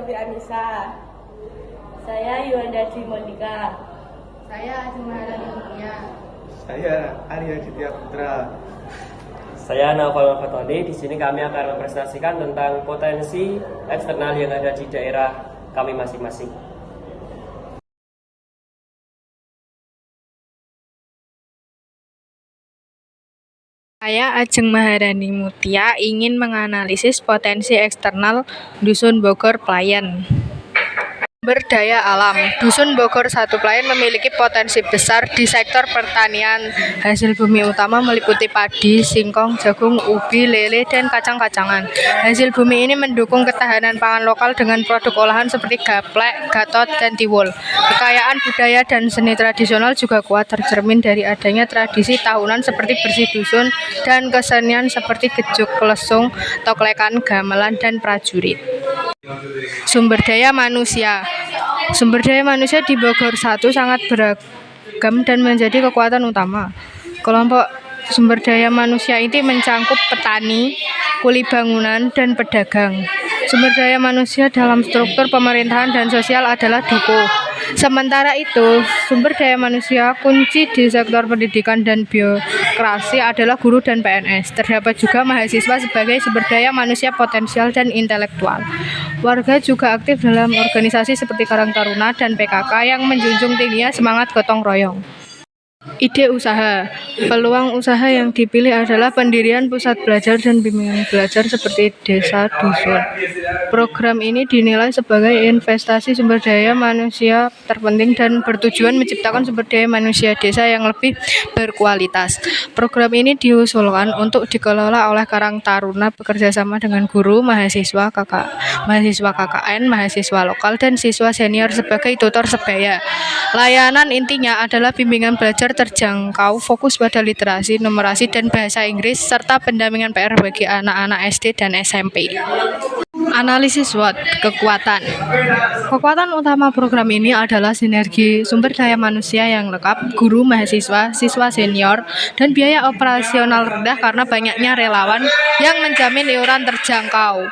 Nurfi Anissa. Saya Yuanda Dwi Monika. Saya Ajeng Maharani Mutia. Saya Arya Ditya Putra. Saya Naufal Fatoni. Di sini kami akan mempresentasikan tentang potensi eksternal yang ada di daerah kami masing-masing. Saya Ajeng Maharani Mutia ingin menganalisis potensi eksternal Dusun Bogor Playen. Sumber daya alam. Dusun Bogor 1 Playen memiliki potensi besar di sektor pertanian. Hasil bumi utama meliputi padi, singkong, jagung, ubi, lele, dan kacang-kacangan. Hasil bumi ini mendukung ketahanan pangan lokal dengan produk olahan seperti gaplek, gatot, dan tiwul. Kekayaan budaya dan seni tradisional juga kuat tercermin dari adanya tradisi tahunan seperti bersih dusun dan kesenian seperti gejuk kelesung, toklekan, gamelan, dan prajurit. Sumber daya manusia. Sumber daya manusia di Bogor 1 sangat beragam dan menjadi kekuatan utama. Kelompok sumber daya manusia ini mencangkup petani, kuli bangunan, dan pedagang. Sumber daya manusia dalam struktur pemerintahan dan sosial adalah dukuh. Sementara itu, sumber daya manusia kunci di sektor pendidikan dan birokrasi adalah guru dan PNS. Terdapat juga mahasiswa sebagai sumber daya manusia potensial dan intelektual. Warga juga aktif dalam organisasi seperti Karang Taruna dan PKK yang menjunjung tingginya semangat gotong royong. Ide usaha. Peluang usaha yang dipilih adalah pendirian pusat belajar dan bimbingan belajar seperti desa dusun. Program ini dinilai sebagai investasi sumber daya manusia terpenting dan bertujuan menciptakan sumber daya manusia desa yang lebih berkualitas. Program ini diusulkan untuk dikelola oleh Karang Taruna bekerjasama dengan guru, mahasiswa KKN, mahasiswa lokal, dan siswa senior sebagai tutor sebaya. Layanan intinya adalah bimbingan belajar terjangkau, fokus pada literasi, numerasi, dan bahasa Inggris, serta pendampingan PR bagi anak-anak SD dan SMP. Analisis SWOT, kekuatan. Kekuatan utama program ini adalah sinergi sumber daya manusia yang lengkap, guru, mahasiswa, siswa senior, dan biaya operasional rendah karena banyaknya relawan yang menjamin iuran terjangkau.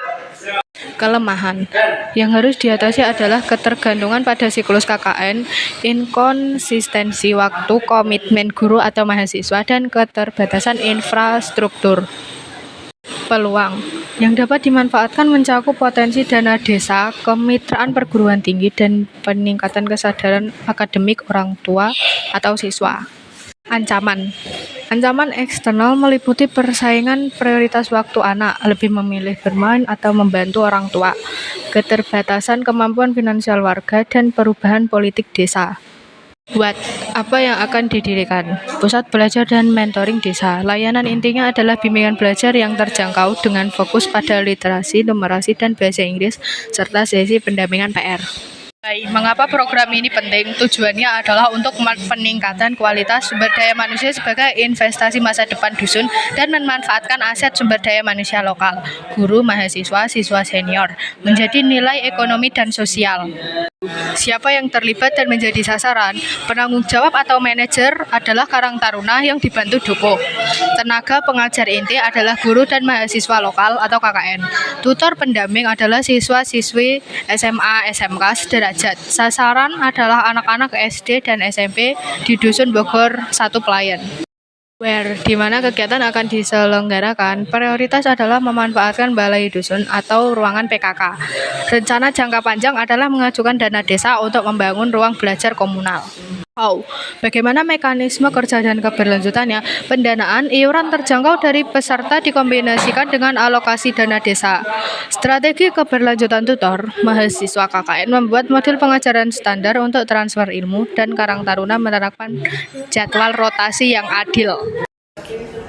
Kelemahan yang harus diatasi adalah ketergantungan pada siklus KKN, inkonsistensi waktu, komitmen guru atau mahasiswa, dan keterbatasan infrastruktur. Peluang yang dapat dimanfaatkan mencakup potensi dana desa, kemitraan perguruan tinggi, dan peningkatan kesadaran akademik orang tua atau siswa. Ancaman eksternal meliputi persaingan prioritas waktu anak, lebih memilih bermain atau membantu orang tua, keterbatasan kemampuan finansial warga, dan perubahan politik desa. Apa yang akan didirikan? Pusat belajar dan mentoring desa. Layanan intinya adalah bimbingan belajar yang terjangkau dengan fokus pada literasi, numerasi, dan bahasa Inggris, serta sesi pendampingan PR. Mengapa program ini penting? Tujuannya adalah untuk peningkatan kualitas sumber daya manusia sebagai investasi masa depan dusun dan memanfaatkan aset sumber daya manusia lokal, guru, mahasiswa, siswa senior, menjadi nilai ekonomi dan sosial. Siapa yang terlibat dan menjadi sasaran? Penanggung jawab atau manajer adalah Karang Taruna yang dibantu Dukuh. Tenaga pengajar inti adalah guru dan mahasiswa lokal atau KKN. Tutor pendamping adalah siswa-siswi SMA, SMK sederajat. Sasaran adalah anak-anak SD dan SMP di Dusun Bogor 1 Playen. Di mana kegiatan akan diselenggarakan, prioritas adalah memanfaatkan balai dusun atau ruangan PKK. Rencana jangka panjang adalah mengajukan dana desa untuk membangun ruang belajar komunal. Bagaimana mekanisme kerja dan keberlanjutannya? Pendanaan iuran terjangkau dari peserta dikombinasikan dengan alokasi dana desa. Strategi keberlanjutan tutor, mahasiswa KKN membuat model pengajaran standar untuk transfer ilmu, dan Karang Taruna menerapkan jadwal rotasi yang adil.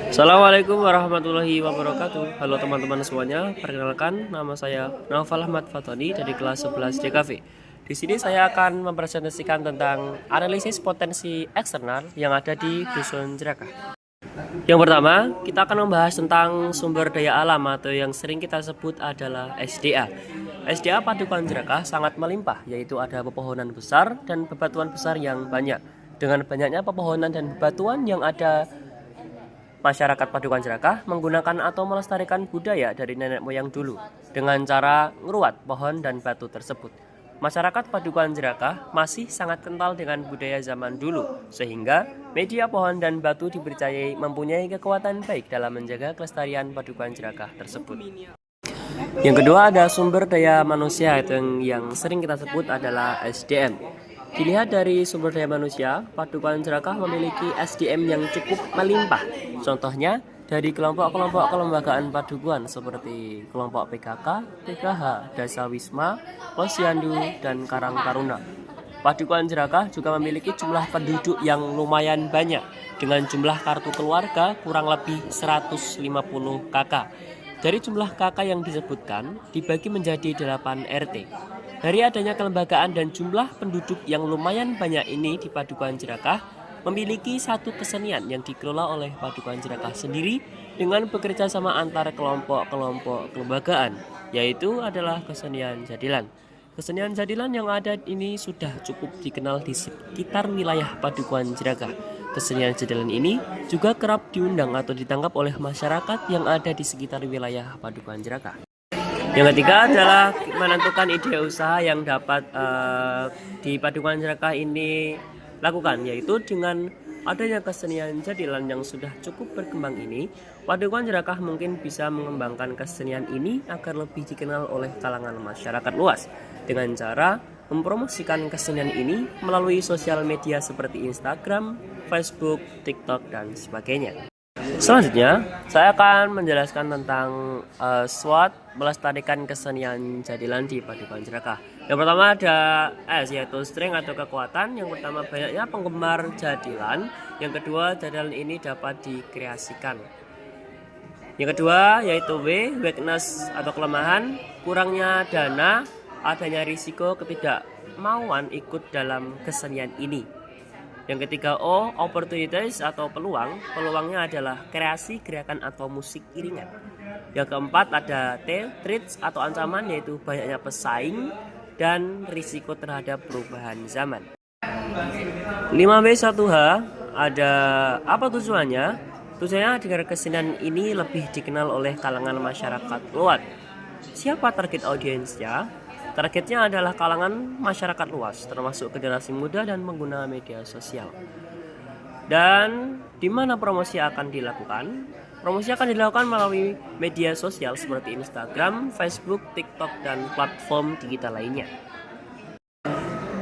Assalamualaikum warahmatullahi wabarakatuh. Halo teman-teman semuanya, perkenalkan nama saya Naufal Ahmad Fatoni dari kelas 11 DKV. Di sini saya akan mempresentasikan tentang analisis potensi eksternal yang ada di Dusun Jerakah. Yang pertama, kita akan membahas tentang sumber daya alam atau yang sering kita sebut adalah SDA. SDA Padukuhan Jerakah sangat melimpah, yaitu ada pepohonan besar dan bebatuan besar yang banyak. Dengan banyaknya pepohonan dan bebatuan yang ada Masyarakat Padukan Jerakah menggunakan atau melestarikan budaya dari nenek moyang dulu dengan cara ngeruat pohon dan batu tersebut. Masyarakat Padukan Jerakah masih sangat kental dengan budaya zaman dulu, sehingga media pohon dan batu dipercayai mempunyai kekuatan baik dalam menjaga kelestarian Padukan Jerakah tersebut. Yang kedua ada sumber daya manusia, yang sering kita sebut adalah SDM. Dilihat dari sumber daya manusia, Padukan Jerakah memiliki SDM yang cukup melimpah. Contohnya dari kelompok-kelompok kelembagaan padukuhan seperti kelompok PKK, PKH, Dasawisma, Posyandu, dan Karang Taruna. Padukan Jerakah juga memiliki jumlah penduduk yang lumayan banyak dengan jumlah kartu keluarga kurang lebih 150 KK. Dari jumlah KK yang disebutkan dibagi menjadi 8 RT. Dari adanya kelembagaan dan jumlah penduduk yang lumayan banyak ini di Padukan Jerakah memiliki satu kesenian yang dikelola oleh Padukan Jerakah sendiri dengan bekerja sama antar kelompok-kelompok kelembagaan, yaitu adalah kesenian jadilan. Kesenian jadilan yang ada ini sudah cukup dikenal di sekitar wilayah Padukan Jerakah. Kesenian jadilan ini juga kerap diundang atau ditangkap oleh masyarakat yang ada di sekitar wilayah Padukan Jerakah. Yang ketiga adalah menentukan ide usaha yang dapat di Padukan Jerakah ini lakukan, yaitu dengan adanya kesenian jadilan yang sudah cukup berkembang ini, Padukan Jerakah mungkin bisa mengembangkan kesenian ini agar lebih dikenal oleh kalangan masyarakat luas dengan cara mempromosikan kesenian ini melalui sosial media seperti Instagram, Facebook, TikTok, dan sebagainya. Selanjutnya, saya akan menjelaskan tentang SWOT melestarikan kesenian jadilan di Padukan Jerakah. Yang pertama ada S, yaitu strength atau kekuatan. Yang pertama banyaknya penggemar jadilan. Yang kedua, jadilan ini dapat dikreasikan. Yang kedua yaitu W, weakness atau kelemahan, kurangnya dana, adanya risiko ketidakmauan ikut dalam kesenian ini. Yang ketiga O, opportunities atau peluang. Peluangnya adalah kreasi, gerakan atau musik iringan. Yang keempat ada T, threats atau ancaman, yaitu banyaknya pesaing dan risiko terhadap perubahan zaman. 5B1H ada apa tujuannya? Tujuannya agar kesenian ini lebih dikenal oleh kalangan masyarakat luas. Siapa target audiensnya? Targetnya adalah kalangan masyarakat luas, termasuk generasi muda dan pengguna media sosial. Dan di mana promosi akan dilakukan? Promosi akan dilakukan melalui media sosial seperti Instagram, Facebook, TikTok, dan platform digital lainnya.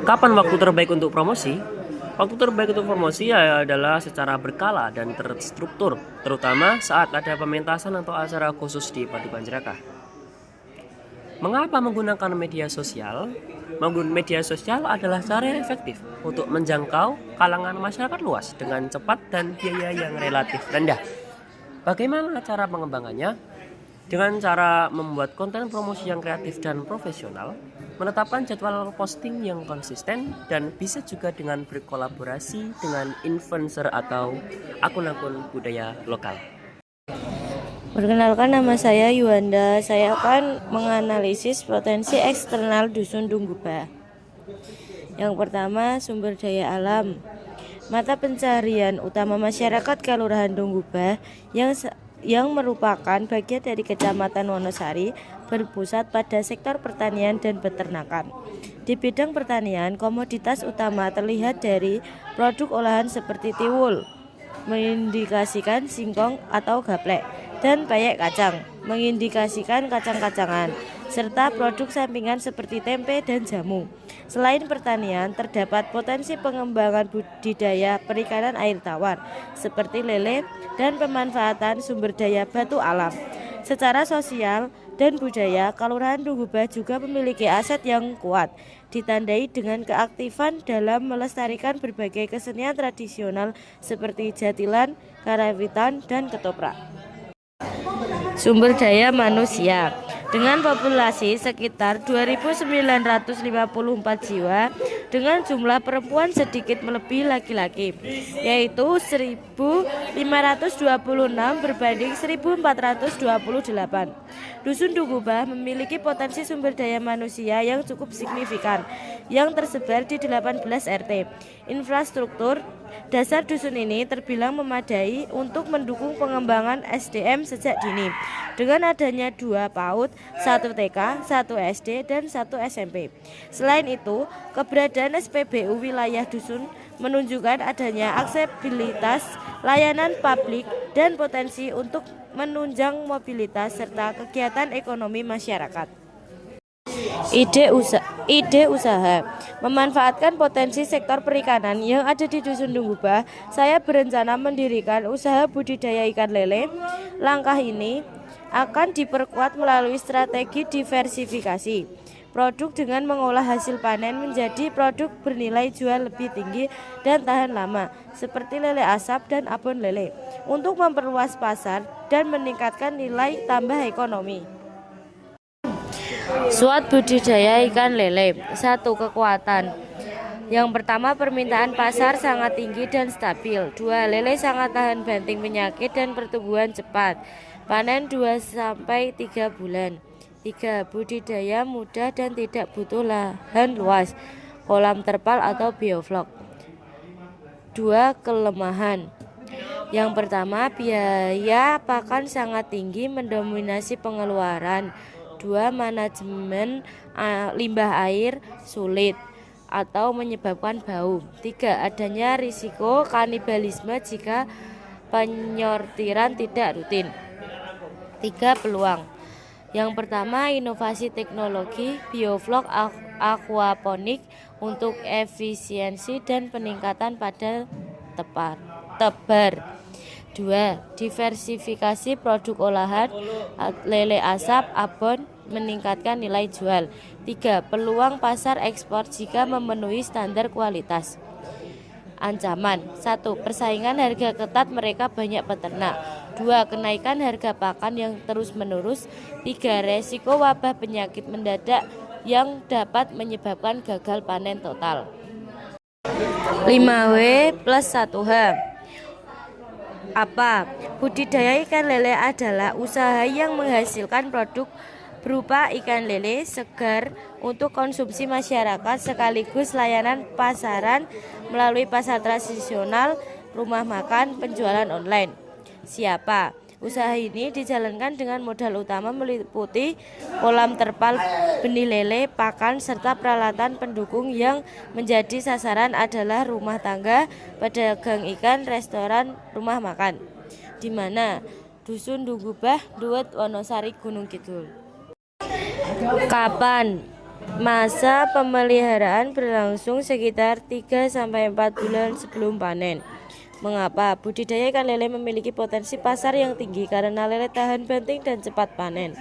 Kapan waktu terbaik untuk promosi? Waktu terbaik untuk promosi adalah secara berkala dan terstruktur, terutama saat ada pementasan atau acara khusus di Padukan Jerakah. Mengapa menggunakan media sosial? Menggunakan media sosial adalah cara yang efektif untuk menjangkau kalangan masyarakat luas dengan cepat dan biaya yang relatif rendah. Bagaimana cara pengembangannya? Dengan cara membuat konten promosi yang kreatif dan profesional, menetapkan jadwal posting yang konsisten, dan bisa juga dengan berkolaborasi dengan influencer atau akun-akun budaya lokal. Perkenalkan, nama saya Yuanda. Saya akan menganalisis potensi eksternal Dusun Dunggubah. Yang pertama, sumber daya alam. Mata pencarian utama masyarakat Kelurahan Dunggubah yang merupakan bagian dari Kecamatan Wonosari berpusat pada sektor pertanian dan peternakan. Di bidang pertanian, komoditas utama terlihat dari produk olahan seperti tiwul, mengindikasikan singkong atau gaplek, dan payek kacang, mengindikasikan kacang-kacangan, serta produk sampingan seperti tempe dan jamu. Selain pertanian, terdapat potensi pengembangan budidaya perikanan air tawar seperti lele dan pemanfaatan sumber daya batu alam. Secara sosial dan budaya, Kelurahan Dunggubah juga memiliki aset yang kuat, ditandai dengan keaktifan dalam melestarikan berbagai kesenian tradisional seperti jatilan, karawitan, dan ketoprak. Sumber daya manusia. Dengan populasi sekitar 2.954 jiwa, dengan jumlah perempuan sedikit melebihi laki-laki, yaitu 1.526 berbanding 1.428. Dusun Dunggubah memiliki potensi sumber daya manusia yang cukup signifikan, yang tersebar di 18 RT. Infrastruktur Dasar dusun ini terbilang memadai untuk mendukung pengembangan SDM sejak dini. Dengan adanya 2 PAUD, 1 TK, 1 SD, dan 1 SMP. Selain itu, keberadaan SPBU wilayah dusun menunjukkan adanya aksesibilitas layanan publik dan potensi untuk menunjang mobilitas serta kegiatan ekonomi masyarakat. Ide usaha memanfaatkan potensi sektor perikanan yang ada di Dusun Dunggubah. Saya berencana mendirikan usaha budidaya ikan lele. Langkah ini akan diperkuat melalui strategi diversifikasi produk dengan mengolah hasil panen menjadi produk bernilai jual lebih tinggi dan tahan lama seperti lele asap dan abon lele untuk memperluas pasar dan meningkatkan nilai tambah ekonomi. SWOT budidaya ikan lele. 1. Kekuatan. Yang pertama, permintaan pasar sangat tinggi dan stabil. 2. Lele sangat tahan banting penyakit dan pertumbuhan cepat. Panen 2-3 bulan. 3. Budidaya mudah dan tidak butuh lahan luas. Kolam terpal atau bioflok. 2. Kelemahan. Yang pertama, biaya pakan sangat tinggi mendominasi pengeluaran. 2. Manajemen limbah air sulit atau menyebabkan bau. 3. Adanya risiko kanibalisme jika penyortiran tidak rutin. 3. Peluang. Yang pertama, inovasi teknologi bioflok aquaponik untuk efisiensi dan peningkatan pada tebar. 2. Diversifikasi produk olahan lele asap, abon meningkatkan nilai jual. 3. Peluang pasar ekspor jika memenuhi standar kualitas. Ancaman. 1. Persaingan harga ketat, mereka banyak peternak. 2. Kenaikan harga pakan yang terus-menerus. 3. Resiko wabah penyakit mendadak yang dapat menyebabkan gagal panen total. 5W plus 1H. Apa? Budidaya ikan lele adalah usaha yang menghasilkan produk berupa ikan lele segar untuk konsumsi masyarakat sekaligus layanan pasaran melalui pasar tradisional, rumah makan, penjualan online. Siapa? Usaha ini dijalankan dengan modal utama meliputi kolam terpal, benih lele, pakan, serta peralatan pendukung. Yang menjadi sasaran adalah rumah tangga, pedagang ikan, restoran, rumah makan. Di mana? Dusun Dunggubah, Duet, Wonosari, Gunung Kidul. Kapan? Masa pemeliharaan berlangsung sekitar 3-4 bulan sebelum panen. Mengapa? Budidaya ikan lele memiliki potensi pasar yang tinggi karena lele tahan banting dan cepat panen.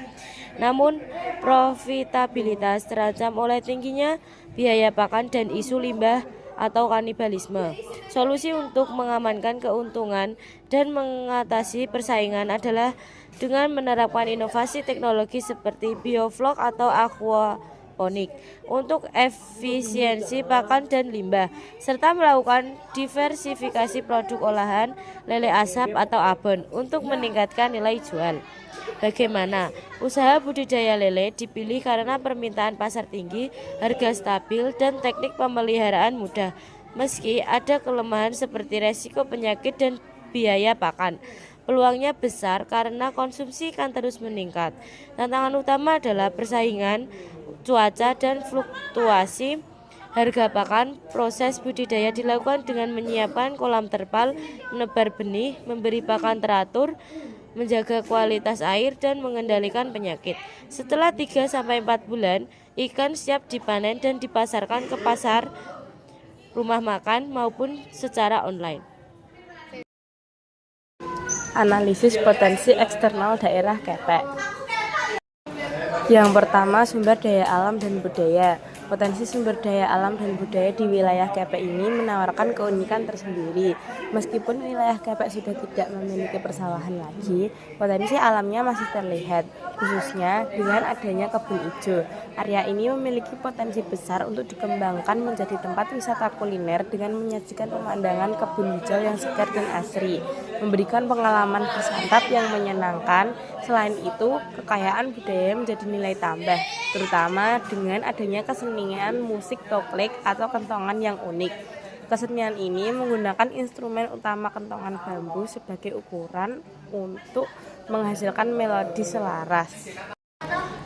Namun, profitabilitas terancam oleh tingginya biaya pakan dan isu limbah atau kanibalisme. Solusi untuk mengamankan keuntungan dan mengatasi persaingan adalah dengan menerapkan inovasi teknologi seperti bioflok atau aquaponik untuk efisiensi pakan dan limbah, serta melakukan diversifikasi produk olahan lele asap atau abon untuk meningkatkan nilai jual. Bagaimana? Usaha budidaya lele dipilih karena permintaan pasar tinggi, harga stabil, dan teknik pemeliharaan mudah. Meski ada kelemahan seperti resiko penyakit dan biaya pakan, peluangnya besar karena konsumsi ikan terus meningkat. Tantangan utama adalah persaingan, cuaca, dan fluktuasi harga pakan. Proses budidaya dilakukan dengan menyiapkan kolam terpal, menebar benih, memberi pakan teratur, menjaga kualitas air, dan mengendalikan penyakit. Setelah 3-4 bulan, ikan siap dipanen dan dipasarkan ke pasar, rumah makan, maupun secara online. Analisis potensi eksternal daerah Kepek. Yang pertama, sumber daya alam dan budaya. Potensi sumber daya alam dan budaya di wilayah Kepek ini menawarkan keunikan tersendiri. Meskipun wilayah Kepek sudah tidak memiliki persawahan lagi, potensi alamnya masih terlihat, khususnya dengan adanya kebun ijo. Area ini memiliki potensi besar untuk dikembangkan menjadi tempat wisata kuliner dengan menyajikan pemandangan kebun hijau yang segar dan asri, memberikan pengalaman bersantap yang menyenangkan. Selain itu, kekayaan budaya menjadi nilai tambah, terutama dengan adanya kesenian musik toklek atau kentongan yang unik. Kesenian ini menggunakan instrumen utama kentongan bambu sebagai ukuran untuk menghasilkan melodi selaras.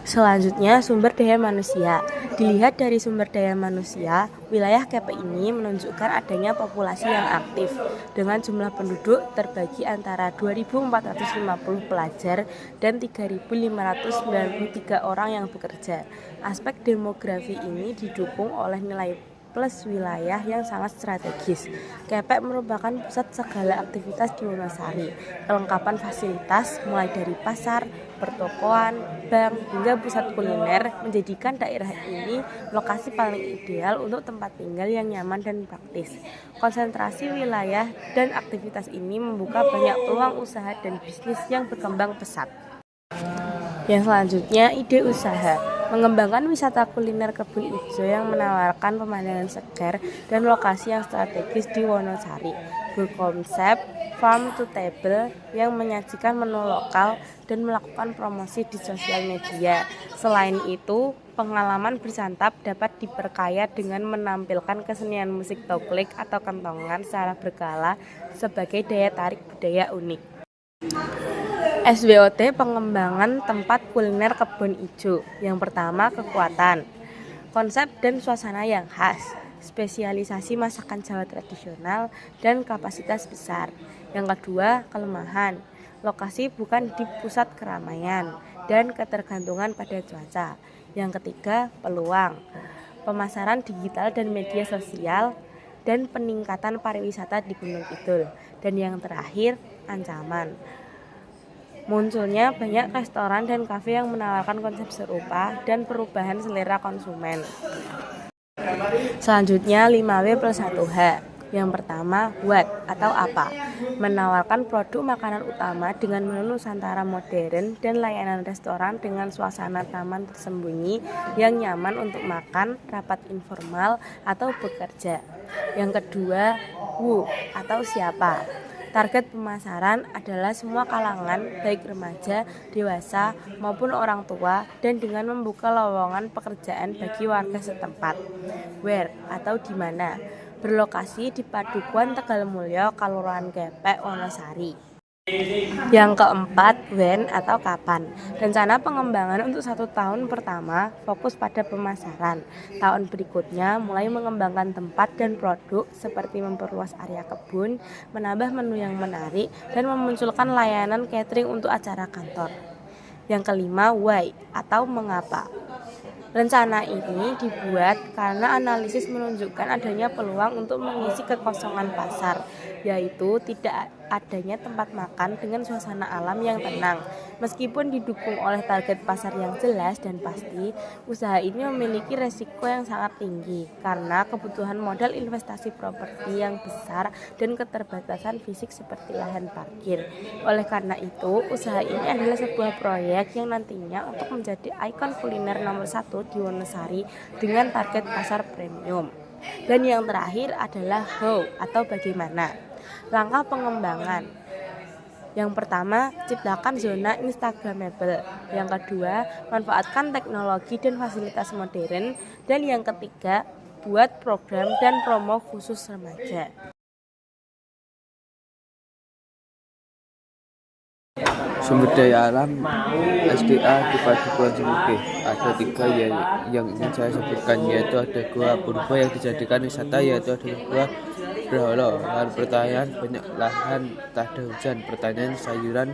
Selanjutnya, sumber daya manusia. Dilihat dari sumber daya manusia, wilayah Kepe ini menunjukkan adanya populasi yang aktif dengan jumlah penduduk terbagi antara 2.450 pelajar dan 3.593 orang yang bekerja. Aspek demografi ini didukung oleh nilai plus wilayah yang sangat strategis. Kepek merupakan pusat segala aktivitas di Wonosari. Kelengkapan fasilitas mulai dari pasar, pertokoan, bank, hingga pusat kuliner menjadikan daerah ini lokasi paling ideal untuk tempat tinggal yang nyaman dan praktis. Konsentrasi wilayah dan aktivitas ini membuka banyak peluang usaha dan bisnis yang berkembang pesat. Yang selanjutnya, ide usaha. Mengembangkan wisata kuliner kebun ijo yang menawarkan pemandangan segar dan lokasi yang strategis di Wonosari. Berkonsep farm to table yang menyajikan menu lokal dan melakukan promosi di sosial media. Selain itu, pengalaman bersantap dapat diperkaya dengan menampilkan kesenian musik toklik atau kentongan secara berkala sebagai daya tarik budaya unik. SWOT pengembangan tempat kuliner kebun ijo. Yang pertama, kekuatan, konsep dan suasana yang khas, spesialisasi masakan Jawa tradisional dan kapasitas besar. Yang kedua, kelemahan, lokasi bukan di pusat keramaian dan ketergantungan pada cuaca. Yang ketiga, peluang, pemasaran digital dan media sosial dan peningkatan pariwisata di Gunung Kidul. Dan yang terakhir, ancaman, munculnya banyak restoran dan kafe yang menawarkan konsep serupa dan perubahan selera konsumen. Selanjutnya 5W+1H. Yang pertama, what atau apa. Menawarkan produk makanan utama dengan menu Nusantara modern dan layanan restoran dengan suasana taman tersembunyi yang nyaman untuk makan, rapat informal, atau bekerja. Yang kedua, who atau siapa. Target pemasaran adalah semua kalangan, baik remaja, dewasa, maupun orang tua, dan dengan membuka lowongan pekerjaan bagi warga setempat. Where atau di mana. Berlokasi di Padukuhan Tegalmulyo, Kalurahan Kepek, Wonosari. Yang keempat, when atau kapan. Rencana pengembangan untuk 1 tahun pertama fokus pada pemasaran. Tahun berikutnya mulai mengembangkan tempat dan produk seperti memperluas area kebun, menambah menu yang menarik, dan memunculkan layanan catering untuk acara kantor. Yang kelima, why atau mengapa. Rencana ini dibuat karena analisis menunjukkan adanya peluang untuk mengisi kekosongan pasar, yaitu tidak adanya tempat makan dengan suasana alam yang tenang. Meskipun didukung oleh target pasar yang jelas dan pasti, usaha ini memiliki resiko yang sangat tinggi karena kebutuhan modal investasi properti yang besar dan keterbatasan fisik seperti lahan parkir. Oleh karena itu, usaha ini adalah sebuah proyek yang nantinya untuk menjadi ikon kuliner nomor 1 di Wonosari dengan target pasar premium. Dan yang terakhir adalah how atau bagaimana. Langkah pengembangan. Yang pertama, ciptakan zona instagramable. Yang kedua, manfaatkan teknologi dan fasilitas modern. Dan yang ketiga, buat program dan promo khusus remaja. Sumber daya alam SDA di Padukuhan Semuge. Ada 3 yang ingin saya sebutkan, yaitu ada Gua Purba yang dijadikan wisata, yaitu ada Gua Braholo. Lahan pertanian, banyak lahan tak ada hujan, pertanian sayuran,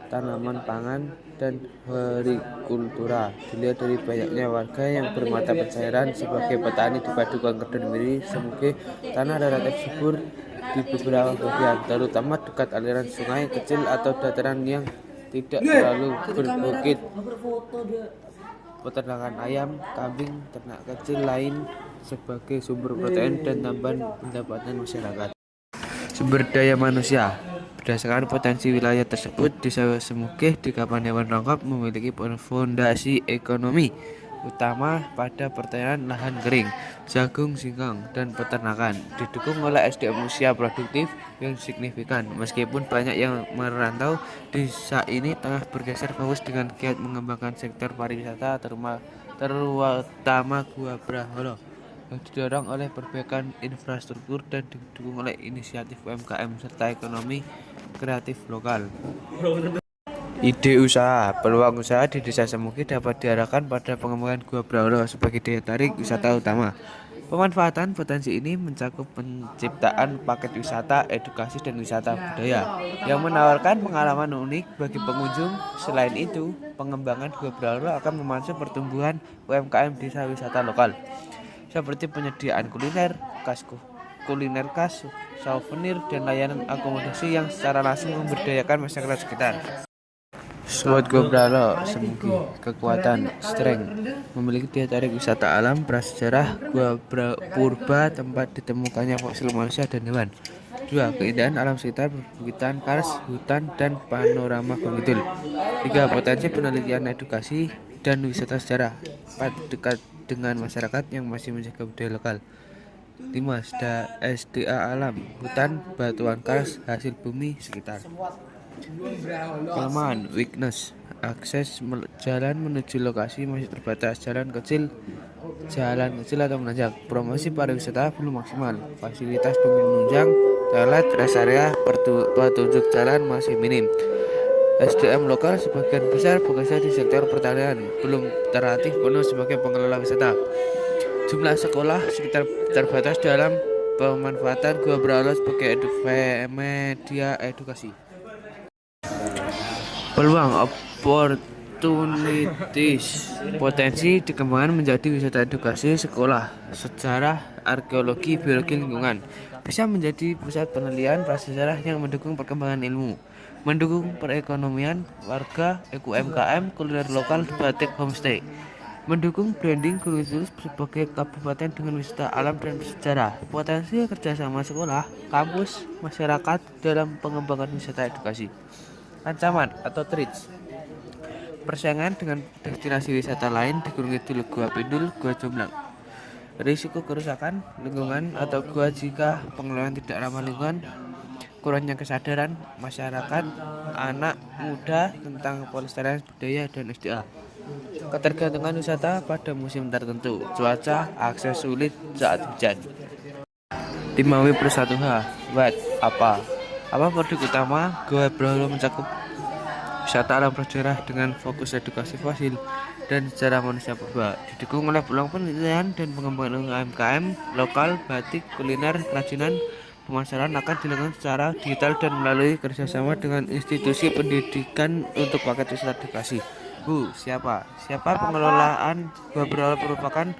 tanaman pangan, dan hortikultura. Dilihat dari banyaknya warga yang bermata pencairan sebagai petani di Padukuhan Kedonmiri Semuge, tanah relatif subur di beberapa bagian, terutama dekat aliran sungai kecil atau dataran yang tidak terlalu berbukit. Peternakan ayam, kambing, ternak kecil lain sebagai sumber protein dan tambahan pendapatan masyarakat. Sumber daya manusia. Berdasarkan potensi wilayah tersebut, Desa Semuge di Kapanewon Rongkop memiliki fondasi ekonomi utama pada pertanian lahan kering, jagung, singkong, dan peternakan. Didukung oleh SDM usia produktif yang signifikan. Meskipun banyak yang merantau, desa ini tengah bergeser fokus dengan giat mengembangkan sektor pariwisata terutama Gua Braholo. yang didorong oleh perbaikan infrastruktur dan didukung oleh inisiatif UMKM serta ekonomi kreatif lokal. Ide usaha, peluang usaha di Desa Semuki dapat diarahkan pada pengembangan Gua Braolo sebagai daya tarik wisata utama. Pemanfaatan potensi ini mencakup penciptaan paket wisata, edukasi, dan wisata budaya yang menawarkan pengalaman unik bagi pengunjung. Selain itu, pengembangan Gua Braolo akan memacu pertumbuhan UMKM desa wisata lokal, seperti penyediaan kuliner khas, souvenir, dan layanan akomodasi yang secara langsung memberdayakan masyarakat sekitar. Spot Gua Braolo Semuki, kekuatan, strength, memiliki daya tarik wisata alam prasejarah Gua Purba, tempat ditemukannya fosil manusia dan hewan. 2. Keindahan alam sekitar, perbukitan kars, hutan, dan panorama Gunung Kidul. 3. Potensi penelitian, edukasi, dan wisata sejarah. 4. Dekat dengan masyarakat yang masih menjaga budaya lokal. 5. SDA alam, hutan, batuan kars, hasil bumi sekitar. Kelemahan, weakness, akses jalan menuju lokasi masih terbatas, jalan kecil atau menanjak. Promosi pariwisata belum maksimal, fasilitas penunjang, toilet, rest area, petunjuk jalan masih minim. SDM lokal sebagian besar bekerja di sektor pertanian, belum terlatih penuh sebagai pengelola wisata. Jumlah sekolah sekitar terbatas dalam pemanfaatan Gua Braolo sebagai media edukasi. Peluang, opportunities, potensi dikembangkan menjadi wisata edukasi, sekolah, sejarah, arkeologi, biologi lingkungan, bisa menjadi pusat penelitian prasejarah yang mendukung perkembangan ilmu, mendukung perekonomian warga, UMKM, kuliner lokal, batik, homestay, mendukung branding Gunung Kidul sebagai kabupaten dengan wisata alam dan sejarah, potensi kerjasama sekolah, kampus, masyarakat dalam pengembangan wisata edukasi. Ancaman atau threats, persaingan dengan destinasi wisata lain di Gunung Kidul, Gua Pindul, Gua Jomblang. Risiko kerusakan lingkungan atau gua jika pengelolaan tidak ramah lingkungan, kurangnya kesadaran masyarakat anak muda tentang pelestarian budaya dan SDA. Ketergantungan wisata pada musim tertentu, cuaca, akses sulit saat hujan. 5W+1H, what, apa produk utama Gua Braolo mencakup wisata alam prasejarah dengan fokus edukasi fosil dan sejarah manusia purba, didukung oleh peluang penelitian dan pengembangan UMKM lokal, batik, kuliner, kerajinan. Pemasaran akan dilakukan secara digital dan melalui kerjasama dengan institusi pendidikan untuk paket wisata edukasi. Siapa pengelolaan Gua Braolo merupakan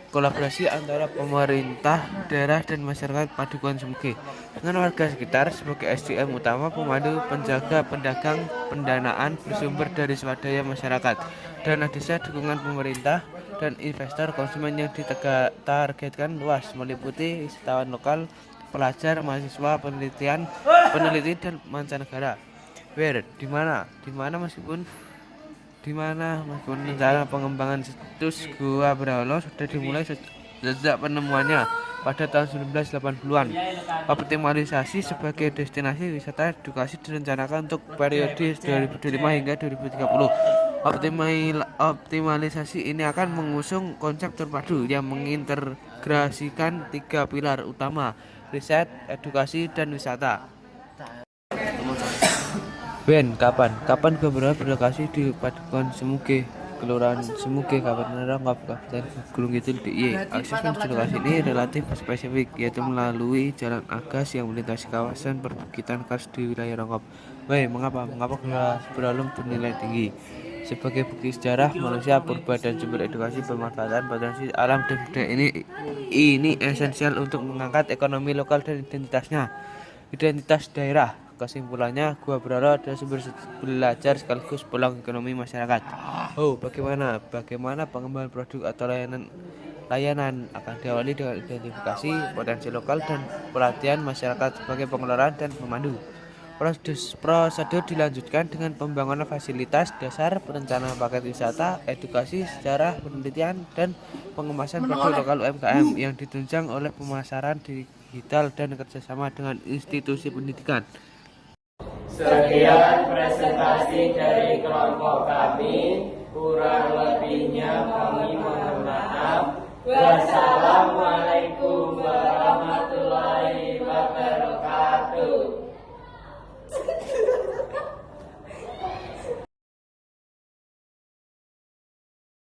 kolaborasi antara pemerintah daerah dan masyarakat Padukuhan Semuki dengan warga sekitar sebagai SDM utama, pemandu, penjaga, pedagang. Pendanaan bersumber dari swadaya masyarakat, dana desa, dukungan pemerintah, dan investor. Konsumen yang ditargetkan luas meliputi wisatawan lokal, pelajar, mahasiswa, peneliti, dan mancanegara. Where, di mana meskipun rencana pengembangan situs Gua Braolo sudah dimulai sejak penemuannya pada tahun 1980-an. Optimalisasi sebagai destinasi wisata edukasi direncanakan untuk periode 2025 hingga 2030. Optimalisasi ini akan mengusung konsep terpadu yang mengintegrasikan 3 pilar utama: riset, edukasi, dan wisata. Kapan Gua Braolo berlokasi di Padukuhan Semuki, Kelurahan Semuki, Kabupaten Rangkap, Kabupaten Gunung Kidul, DIY. Akses menuju lokasi ini relatif spesifik, yaitu melalui jalan Agas yang melintasi kawasan perbukitan kars di wilayah Rangkap. Mengapa Gua Braolo bernilai tinggi? Sebagai bukti sejarah manusia purba dan sumber edukasi, pemanfaatan potensi alam dan budaya ini esensial untuk mengangkat ekonomi lokal dan identitas daerah. Kesimpulannya, Gua Braolo adalah sumber belajar sekaligus peluang ekonomi masyarakat. Bagaimana pengembangan produk atau layanan akan diawali dengan identifikasi potensi lokal dan pelatihan masyarakat sebagai pengelola dan pemandu. Prosedur dilanjutkan dengan pembangunan fasilitas dasar, perencanaan paket wisata, edukasi, sejarah, penelitian, dan pengemasan produk lokal UMKM yang ditunjang oleh pemasaran digital dan kerjasama dengan institusi pendidikan. Sekian presentasi dari kelompok kami, kurang lebihnya kami mohon maaf. Wassalamualaikum